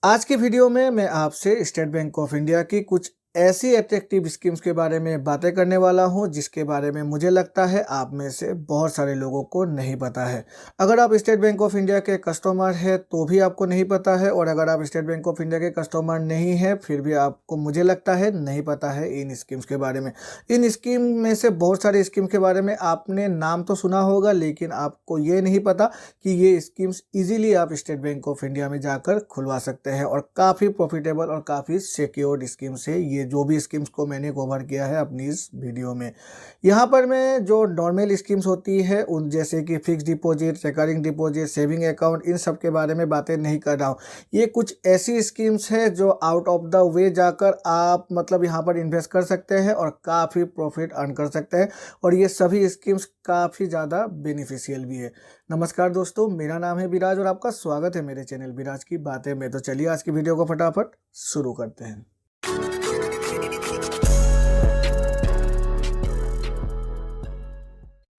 आज की वीडियो में मैं आपसे स्टेट बैंक ऑफ इंडिया की कुछ ऐसी अट्रैक्टिव स्कीम्स के बारे में बातें करने वाला हूं जिसके बारे में मुझे लगता है आप में से बहुत सारे लोगों को नहीं पता है। अगर आप स्टेट बैंक ऑफ इंडिया के कस्टमर हैं तो भी आपको नहीं पता है, और अगर आप स्टेट बैंक ऑफ इंडिया के कस्टमर नहीं हैं फिर भी आपको मुझे लगता है नहीं पता है इन स्कीम्स के बारे में। इन स्कीम में से बहुत सारी स्कीम के बारे में आपने नाम तो सुना होगा, लेकिन आपको ये नहीं पता कि ये स्कीम्स इजीली आप स्टेट बैंक ऑफ इंडिया में जाकर खुलवा सकते हैं, और काफ़ी प्रॉफिटेबल और काफ़ी सिक्योर्ड स्कीम्स है ये जो भी स्कीम्स को मैंने कवर किया है अपनी इस वीडियो में। यहाँ पर मैं जो नॉर्मल स्कीम्स होती है उन जैसे कि fix deposit, recurring deposit, saving account, इन सब के बारे में बातें नहीं कर रहा हूँ। ये कुछ ऐसी स्कीम्स है जो आउट ऑफ द वे जाकर आप यहाँ पर इन्वेस्ट कर सकते हैं और काफ़ी प्रॉफिट अर्न कर सकते हैं, और ये सभी स्कीम्स काफ़ी ज़्यादा बेनिफिशियल भी है। नमस्कार दोस्तों, मेरा नाम है विराज और आपका स्वागत है मेरे चैनल विराज की बातें में। तो चलिए आज की वीडियो को फटाफट शुरू करते हैं।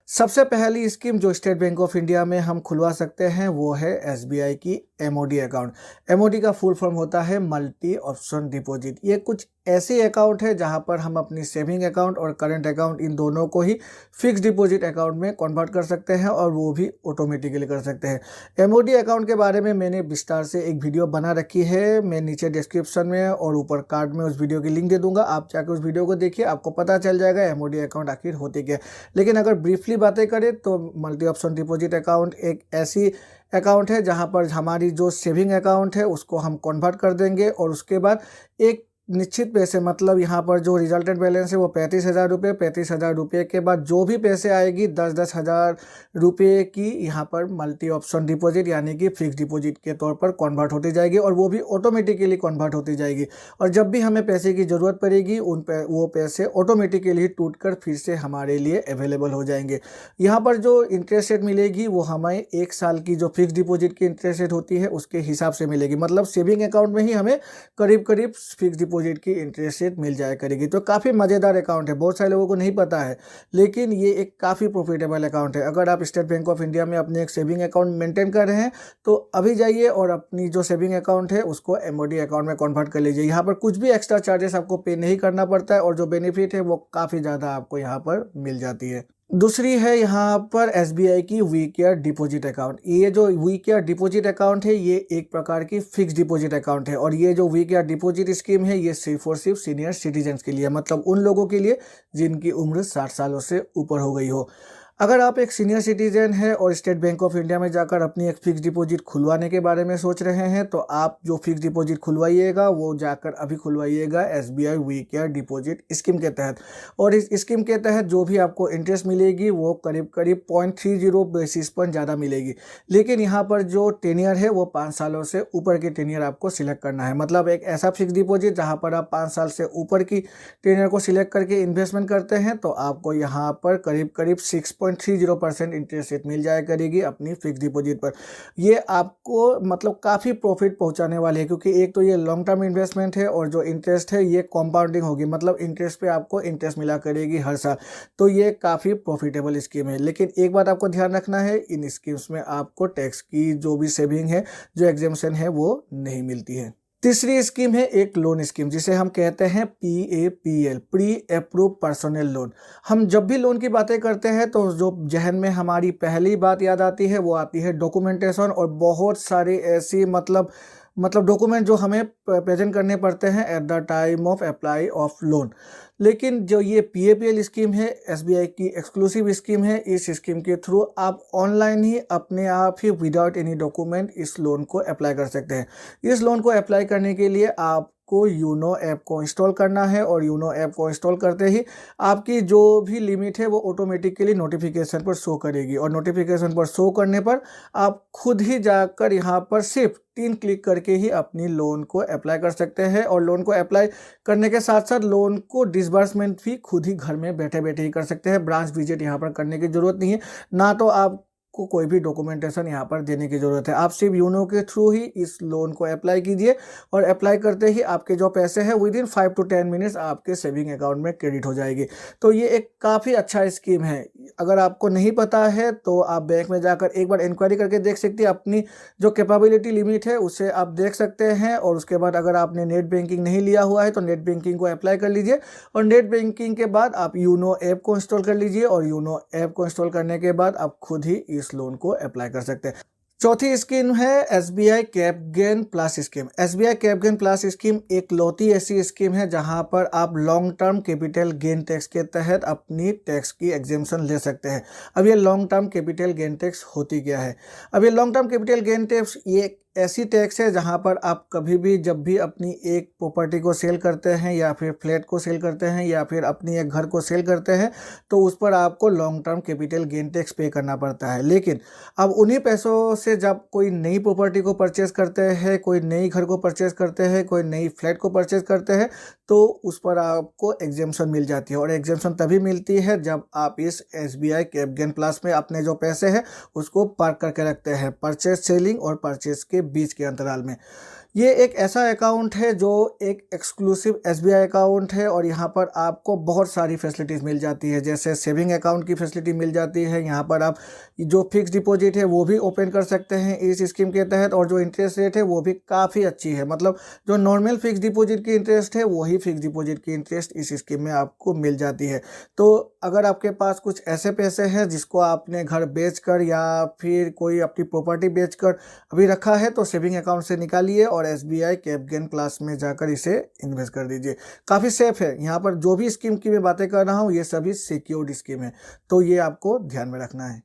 सबसे पहली स्कीम जो स्टेट बैंक ऑफ इंडिया में हम खुलवा सकते हैं वो है एसबीआई की एमओडी अकाउंट। एमओडी का फुल फॉर्म होता है मल्टी ऑप्शन डिपॉजिट। ये कुछ ऐसे अकाउंट है जहां पर हम अपनी सेविंग अकाउंट और करंट अकाउंट इन दोनों को ही फिक्स डिपॉजिट अकाउंट में कन्वर्ट कर सकते हैं, और वो भी ऑटोमेटिकली कर सकते हैं। एमओडी अकाउंट के बारे में मैंने विस्तार से एक वीडियो बना रखी है, मैं नीचे डिस्क्रिप्शन में और ऊपर कार्ड में उस वीडियो की लिंक दे दूंगा, आप जाकर उस वीडियो को देखिए, आपको पता चल जाएगा एमओडी अकाउंट आखिर होते क्या। लेकिन अगर ब्रीफली बातें करें तो मल्टी ऑप्शन डिपॉजिट अकाउंट एक ऐसी अकाउंट है जहां पर हमारी जो सेविंग अकाउंट है उसको हम कन्वर्ट कर देंगे, और उसके बाद एक निश्चित पैसे यहाँ पर जो रिजल्टेंट बैलेंस है वो 35,000 रुपये, 35,000 रुपये के बाद जो भी पैसे आएगी 10-10 हज़ार रुपये की यहाँ पर मल्टी ऑप्शन डिपॉजिट यानी कि फिक्स डिपॉजिट के तौर पर कन्वर्ट होती जाएगी, और वो भी ऑटोमेटिकली कन्वर्ट होती जाएगी। और जब भी हमें पैसे की ज़रूरत पड़ेगी वो पैसे ऑटोमेटिकली टूट कर फिर से हमारे लिए अवेलेबल हो जाएंगे। यहाँ पर जो इंटरेस्ट रेट मिलेगी वो हमें 1 साल की जो फिक्स डिपॉजिट की इंटरेस्ट रेट होती है उसके हिसाब से मिलेगी, मतलब सेविंग अकाउंट में ही हमें करीब करीब फिक्स डिपॉजिट की इंटरेस्ट रेट मिल जाया करेगी। तो काफ़ी मज़ेदार अकाउंट है, बहुत सारे लोगों को नहीं पता है, लेकिन ये एक काफ़ी प्रॉफिटेबल अकाउंट है। अगर आप स्टेट बैंक ऑफ इंडिया में अपने एक सेविंग अकाउंट मेंटेन कर रहे हैं तो अभी जाइए और अपनी जो सेविंग अकाउंट है उसको एमओडी अकाउंट में कन्वर्ट कर लीजिए। यहाँ पर कुछ भी एक्स्ट्रा चार्जेस आपको पे नहीं करना पड़ता है, और जो बेनिफिट है वो काफ़ी ज़्यादा आपको यहाँ पर मिल जाती है। दूसरी है यहाँ पर एसबीआई की वी केयर डिपॉजिट अकाउंट। ये जो वी केयर डिपॉजिट अकाउंट है ये एक प्रकार की फिक्स डिपॉजिट अकाउंट है, और ये जो वी केयर डिपॉजिट स्कीम है ये सिर्फ और सिर्फ सीनियर सिटीजन्स के लिए, मतलब उन लोगों के लिए जिनकी उम्र 60 सालों से ऊपर हो गई हो। अगर आप एक सीनियर सिटीजन है और स्टेट बैंक ऑफ इंडिया में जाकर अपनी एक फिक्स डिपॉजिट खुलवाने के बारे में सोच रहे हैं तो आप जो फिक्स डिपॉजिट खुलवाइएगा वो जाकर अभी खुलवाइएगा SBI we care deposit scheme के तहत। और इस स्कीम के तहत जो भी आपको इंटरेस्ट मिलेगी वो करीब करीब 0.30 बेसिस पर ज़्यादा मिलेगी। लेकिन यहाँ पर जो टेनियर है वो 5 सालों से ऊपर की टेनियर आपको सिलेक्ट करना है, मतलब एक ऐसा फिक्स डिपॉजिट जहाँ पर आप 5 साल से ऊपर की टेनियर को सिलेक्ट करके इन्वेस्टमेंट करते हैं तो आपको यहाँ पर करीब करीब 6.30% इंटरेस्ट रेट मिल जाया करेगी अपनी फिक्स डिपॉजिट पर। ये आपको मतलब काफ़ी प्रॉफिट पहुंचाने वाली है, क्योंकि एक तो ये लॉन्ग टर्म इन्वेस्टमेंट है और जो इंटरेस्ट है ये कंपाउंडिंग होगी, मतलब इंटरेस्ट पे आपको इंटरेस्ट मिला करेगी हर साल। तो ये काफ़ी प्रॉफिटेबल स्कीम है। लेकिन एक बात आपको ध्यान रखना है, इन स्कीम्स में आपको टैक्स की जो भी सेविंग है, जो एग्जेम्पशन है वो नहीं मिलती है। तीसरी स्कीम है एक लोन स्कीम जिसे हम कहते हैं PAPL, pre approve personal loan. हम जब भी लोन की बातें करते हैं तो जो जहन में हमारी पहली बात याद आती है वो आती है डॉक्यूमेंटेशन, और बहुत सारे ऐसी मतलब डॉक्यूमेंट जो हमें प्रेजेंट करने पड़ते हैं at the time of apply of loan. लेकिन जो ये PAPL स्कीम है एसबीआई की एक्सक्लूसिव स्कीम है, इस स्कीम के थ्रू आप ऑनलाइन ही अपने आप ही विदाउट एनी डॉक्यूमेंट इस लोन को अप्लाई कर सकते हैं। इस लोन को अप्लाई करने के लिए आपको यूनो ऐप को इंस्टॉल करना है, और यूनो ऐप को इंस्टॉल करते ही आपकी जो भी लिमिट है वो ऑटोमेटिकली नोटिफिकेशन पर शो करेगी, और नोटिफिकेशन पर शो करने पर आप खुद ही जाकर यहाँ पर सिर्फ 3 क्लिक करके ही अपनी लोन को अप्लाई कर सकते हैं। और लोन को अप्लाई करने के साथ साथ लोन को डिसबर्समेंट भी खुद ही घर में बैठे बैठे ही कर सकते हैं। ब्रांच विजिट यहाँ पर करने की ज़रूरत नहीं है, ना तो आपको आपको कोई भी डॉक्यूमेंटेशन यहाँ पर देने की ज़रूरत है। आप सिर्फ यूनो के थ्रू ही इस लोन को अप्लाई कीजिए और अप्लाई करते ही आपके जो पैसे हैं विदिन 5 to 10 मिनट्स आपके सेविंग अकाउंट में क्रेडिट हो जाएगी। तो ये एक काफ़ी अच्छा स्कीम है। अगर आपको नहीं पता है तो आप बैंक में जाकर एक बार इंक्वायरी करके देख सकते हैं। अपनी जो कैपेबिलिटी लिमिट है उसे आप देख सकते हैं, और उसके बाद अगर आपने नेट बैंकिंग नहीं लिया हुआ है तो नेट बैंकिंग को अप्लाई कर लीजिए, और नेट बैंकिंग के बाद आप यूनो ऐप को इंस्टॉल कर लीजिए, और यूनो ऐप को इंस्टॉल करने के बाद आप खुद ही इस लोन को अप्लाई कर सकते हैं। चौथी स्कीम है SBI cap gain plus scheme. SBI cap gain plus scheme एक लौती ऐसी स्कीम है जहां पर आप long term capital gain tax के तहत अपनी टैक्स की एग्जेम्पशन ले सकते हैं। अब ये long term capital gain tax होती क्या है? अब ये long term capital gain tax ये ऐसी टैक्स है जहां पर आप कभी भी जब भी अपनी एक प्रॉपर्टी को सेल करते हैं या फिर फ्लैट को सेल करते हैं या फिर अपनी एक घर को सेल करते हैं तो उस पर आपको long term capital gain tax पे करना पड़ता है। लेकिन अब उन्हीं पैसों से जब कोई नई प्रॉपर्टी को परचेज करते हैं, कोई नई घर को परचेज करते हैं, कोई नई फ्लैट को परचेज करते हैं तो उस पर आपको एग्जेम्पशन मिल जाती है। और एग्जेम्पशन तभी मिलती है जब आप इस SBI कैप गेन प्लस में अपने जो पैसे हैं उसको पार्क करके रखते हैं परचेज सेलिंग और परचेज के बीच के अंतराल में। ये एक ऐसा अकाउंट है जो एक एक्सक्लूसिव SBI अकाउंट है, और यहाँ पर आपको बहुत सारी फैसिलिटीज़ मिल जाती है। जैसे सेविंग अकाउंट की फैसिलिटी मिल जाती है, यहाँ पर आप जो फिक्स डिपॉजिट है वो भी ओपन कर सकते हैं इस स्कीम के तहत, और जो इंटरेस्ट रेट है वो भी काफ़ी अच्छी है। मतलब जो नॉर्मल फिक्स डिपॉजिट की इंटरेस्ट है वही फिक्स डिपॉजिट की इंटरेस्ट इस स्कीम में आपको मिल जाती है। तो अगर आपके पास कुछ ऐसे पैसे हैं जिसको आपने घर बेचकर या फिर कोई अपनी प्रॉपर्टी बेचकर अभी रखा है तो सेविंग अकाउंट से निकालिए और SBI कैप गेन प्लस में जाकर इसे इन्वेस्ट कर दीजिए। काफ़ी सेफ है। यहाँ पर जो भी स्कीम की मैं बातें कर रहा हूँ ये सभी सिक्योर्ड स्कीम है, तो ये आपको ध्यान में रखना है।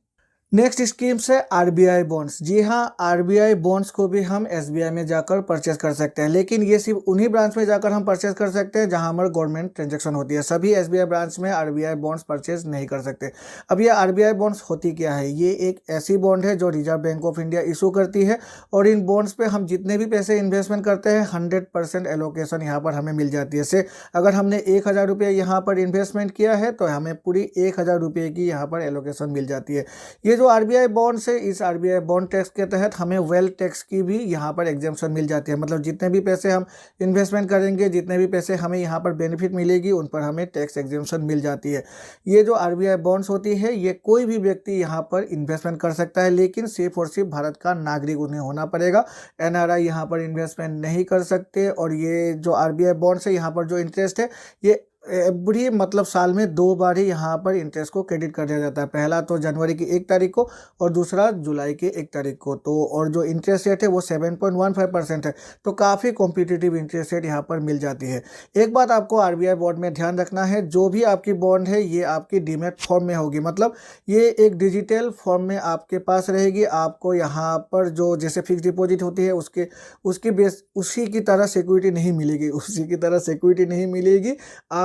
नेक्स्ट स्कीम्स है RBI बॉन्ड्स। जी हाँ, RBI बॉन्ड्स को भी हम SBI में जाकर परचेज कर सकते हैं, लेकिन ये सिर्फ उन्हीं ब्रांच में जाकर हम परचेज कर सकते हैं जहां हमारे गवर्नमेंट ट्रांजैक्शन होती है। सभी SBI ब्रांच में RBI बॉन्ड्स परचेज नहीं कर सकते। अब ये RBI बॉन्ड्स होती क्या है? ये एक ऐसी बॉन्ड है जो reserve bank of India issue करती है, और इन बॉन्ड्स पे हम जितने भी पैसे इन्वेस्टमेंट करते हैं 100% एलोकेशन यहाँ पर हमें मिल जाती है। से अगर हमने 1000 रुपये यहाँ पर इन्वेस्टमेंट किया है तो हमें पूरी 1000 रुपये की यहाँ पर एलोकेशन मिल जाती है। ये जो RBI बॉन्ड से इस RBI बॉन्ड टैक्स के तहत हमें वेल्थ टैक्स की भी यहाँ पर एग्जेम्पशन मिल जाती है। मतलब जितने भी पैसे हम इन्वेस्टमेंट करेंगे, जितने भी पैसे हमें यहाँ पर बेनिफिट मिलेगी उन पर हमें टैक्स एग्जेम्पशन मिल जाती है। ये जो RBI बॉन्ड्स होती है ये कोई भी व्यक्ति यहाँ पर इन्वेस्टमेंट कर सकता है, लेकिन सिर्फ और सिर्फ भारत का नागरिक उन्हें होना पड़ेगा। NRI यहाँ पर इन्वेस्टमेंट नहीं कर सकते। और ये जो RBI बॉन्ड्स है यहाँ पर जो इंटरेस्ट है ये एवरी मतलब साल में 2 बार ही यहाँ पर इंटरेस्ट को क्रेडिट कर दिया जाता है। पहला तो जनवरी की 1 तारीख को और दूसरा जुलाई की 1 तारीख को। तो और जो इंटरेस्ट रेट है वो 7.15% है। तो काफ़ी कॉम्पिटिटिव इंटरेस्ट रेट यहाँ पर मिल जाती है। एक बात आपको RBI बॉन्ड में ध्यान रखना है, जो भी आपकी बॉन्ड है ये आपकी डीमैट फॉर्म में होगी। मतलब ये एक डिजिटल फॉर्म में आपके पास रहेगी। आपको यहाँ पर जो जैसे फिक्स डिपॉजिट होती है उसकी बेस उसी की तरह सिक्योरिटी नहीं मिलेगी।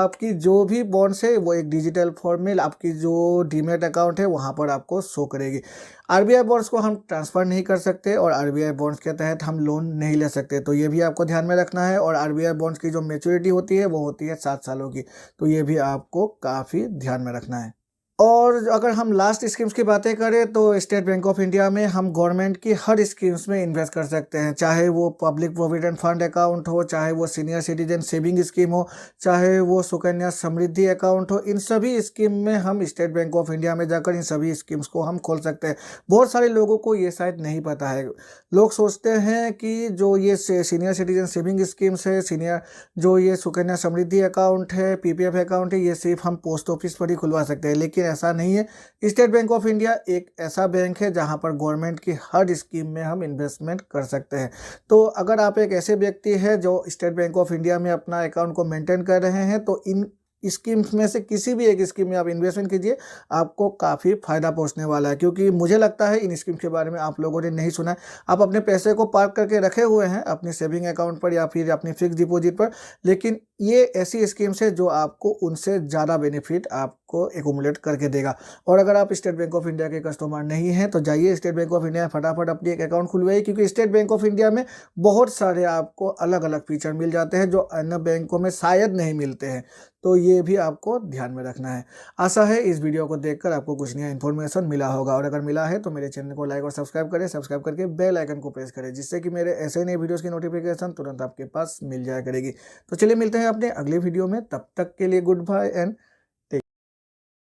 आपकी जो भी बॉन्ड्स है वो एक डिजिटल फॉर्म में आपकी जो डीमैट अकाउंट है वहाँ पर आपको शो करेगी। RBI बॉन्ड्स को हम ट्रांसफ़र नहीं कर सकते और RBI बॉन्ड्स के तहत हम लोन नहीं ले सकते, तो ये भी आपको ध्यान में रखना है। और RBI बॉन्ड्स की जो मैच्योरिटी होती है वो होती है 7 सालों की, तो ये भी आपको काफ़ी ध्यान में रखना है। और अगर हम लास्ट स्कीम्स की बातें करें तो स्टेट बैंक ऑफ इंडिया में हम गवर्नमेंट की हर स्कीम्स में इन्वेस्ट कर सकते हैं, चाहे वो पब्लिक प्रोविडेंट फंड अकाउंट हो, चाहे वो सीनियर सिटीजन सेविंग स्कीम हो, चाहे वो सुकन्या समृद्धि अकाउंट हो। इन सभी स्कीम में हम स्टेट बैंक ऑफ इंडिया में जाकर इन सभी स्कीम्स को हम खोल सकते हैं। बहुत सारे लोगों को ये शायद नहीं पता है। लोग सोचते हैं कि जो ये सीनियर सिटीजन सेविंग स्कीम्स है, जो ये सुकन्या समृद्धि अकाउंट है, PPF अकाउंट है, ये सिर्फ हम पोस्ट ऑफिस पर ही खुलवा सकते हैं, लेकिन ऐसा नहीं है। स्टेट बैंक ऑफ इंडिया एक ऐसा बैंक है जहां पर गवर्नमेंट की हर स्कीम में हम इन्वेस्टमेंट कर सकते हैं। तो अगर आप एक ऐसे व्यक्ति हैं जो स्टेट बैंक ऑफ इंडिया में अपना अकाउंट को मेंटेन कर रहे हैं तो इन स्कीम्स में से किसी भी एक स्कीम में आप इन्वेस्टमेंट कीजिए, आपको काफ़ी फ़ायदा पहुंचने वाला है। क्योंकि मुझे लगता है इन स्कीम के बारे में आप लोगों ने नहीं सुना है। आप अपने पैसे को पार्क करके रखे हुए हैं अपनी सेविंग अकाउंट पर या फिर अपनी फिक्स डिपॉजिट पर, लेकिन ये ऐसी स्कीम्स है जो आपको उनसे ज़्यादा बेनिफिट आपको आपको एक्यूमुलेट करके देगा। और अगर आप स्टेट बैंक ऑफ इंडिया के कस्टमर नहीं हैं तो जाइए स्टेट बैंक ऑफ इंडिया में फटाफट अपनी एक अकाउंट खुलवाइए, क्योंकि स्टेट बैंक ऑफ इंडिया में बहुत सारे आपको अलग अलग फीचर मिल जाते हैं जो अन्य बैंकों में शायद नहीं मिलते हैं। तो ये भी आपको ध्यान में रखना है। आशा है इस वीडियो को देखकर आपको कुछ नया इन्फॉर्मेशन मिला होगा, और अगर मिला है तो मेरे चैनल को लाइक और सब्सक्राइब करें, सब्सक्राइब करके बेल आइकन को प्रेस करें, जिससे कि मेरे ऐसे नए वीडियोस की नोटिफिकेशन तुरंत आपके पास मिल जाया करेगी। तो चलिए मिलते हैं अपने अगले वीडियो में, तब तक के लिए गुड बाय एंड